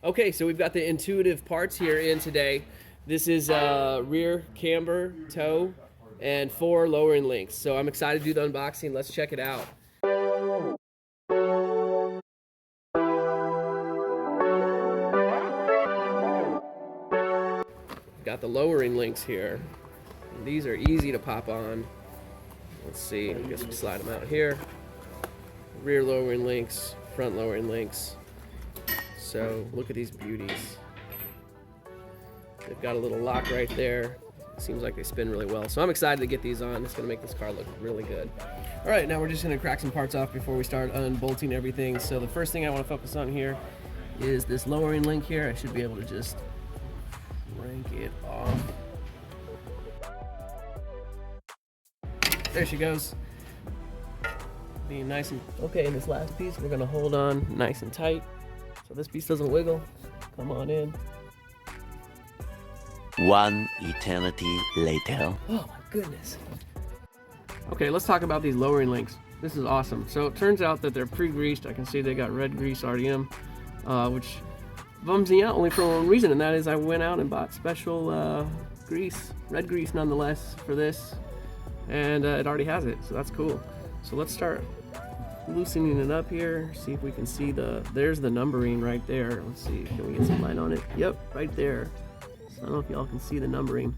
Okay, so we've got the N2itive parts here in today. This is rear camber, toe, and 4 lowering links. So I'm excited to do the unboxing. Let's check it out. Got the lowering links here. And these are easy to pop on. Let's see, I guess we slide them out here. Rear lowering links, front lowering links. So look at these beauties. They've got a little lock right there. Seems like they spin really well. So I'm excited to get these on. It's gonna make this car look really good. All right, now we're just gonna crack some parts off before we start unbolting everything. So the first thing I wanna focus on here is this lowering link here. I should be able to just crank it off. There she goes. Being nice and okay. In this last piece, we're gonna hold on nice and tight so this piece doesn't wiggle. Come on in. One eternity later. Oh my goodness. Okay, let's talk about these lowering links. This is awesome. So it turns out that they're pre-greased. I can see they got red grease already in them, which bums me out only for one reason, and that is I went out and bought special grease, red grease nonetheless, for this, and it already has it, so that's cool. So let's start loosening it up here, see if we can see there's the numbering right there. Let's see, can we get some light on it? Yep, right there. So I don't know if y'all can see the numbering.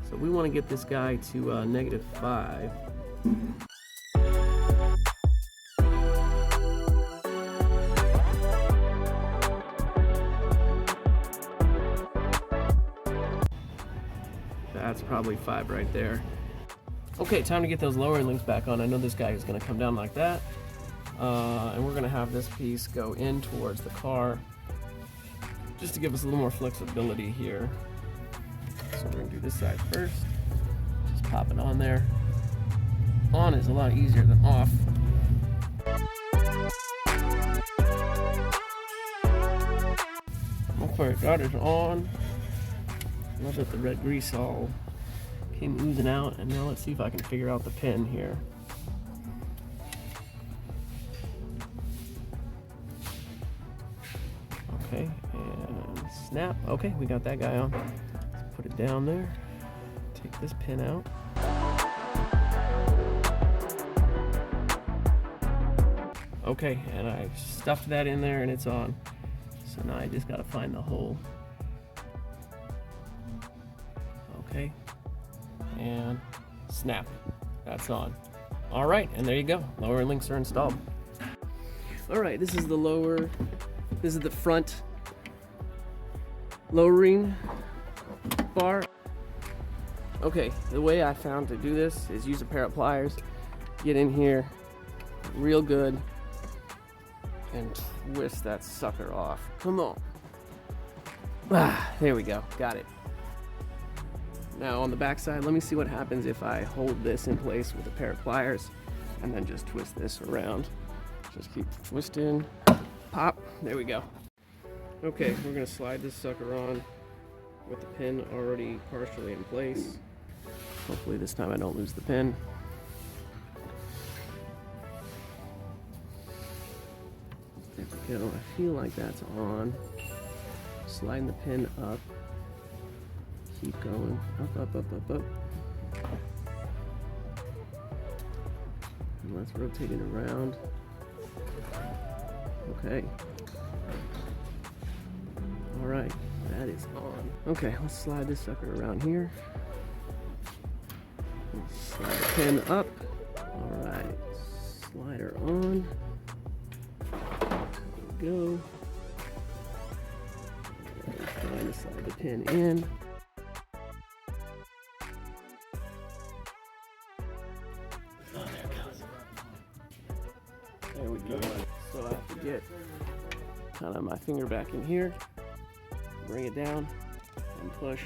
So we want to get this guy to -5. That's probably 5 right there. Okay, time to get those lowering links back on. I know this guy is going to come down like that. And we're going to have this piece go in towards the car just to give us a little more flexibility here. So we're going to do this side first. Just pop it on there. On is a lot easier than off. Okay, got it on. Love that the red grease all came oozing out, and now let's see if I can figure out the pin here. Okay, and snap. Okay, we got that guy on. Let's put it down there. Take this pin out. Okay, and I stuffed that in there and it's on. So now I just gotta find the hole. Okay, and snap. That's on. All right, and there you go. Lower links are installed. All right, this is the front lowering bar. Okay, the way I found to do this is use a pair of pliers, get in here real good, and twist that sucker off. Come on. Ah, there we go, got it. Now on the back side, let me see what happens if I hold this in place with a pair of pliers and then just twist this around. Just keep twisting, pop, there we go. Okay, we're gonna slide this sucker on with the pin already partially in place. Hopefully this time I don't lose the pin. There we go, I feel like that's on. Sliding the pin up. Keep going, up. And let's rotate it around. Okay. All right, that is on. Okay, let's slide this sucker around here. Slide the pin up. All right, slider on. There we go. Trying to slide the pin in. Oh, there it goes. There we go. So I have to get kind of my finger back in here, bring it down, and push.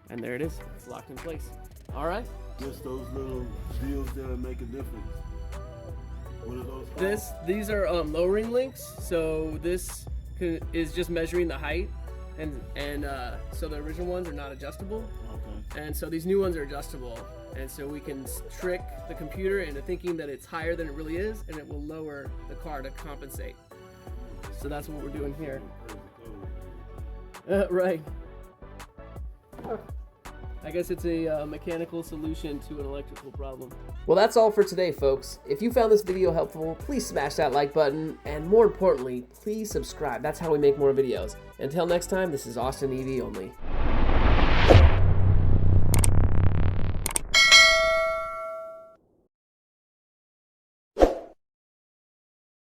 And there it is. It's locked in place. All right. Just those little deals that make a difference. What are those? These are lowering links. So this is just measuring the height, and so the original ones are not adjustable. Okay. And so these new ones are adjustable. And so we can trick the computer into thinking that it's higher than it really is, and it will lower the car to compensate. So that's what we're doing here. Right. I guess it's a mechanical solution to an electrical problem. Well, that's all for today, folks. If you found this video helpful, please smash that like button, and more importantly, please subscribe. That's how we make more videos. Until next time, this is Austin EV only.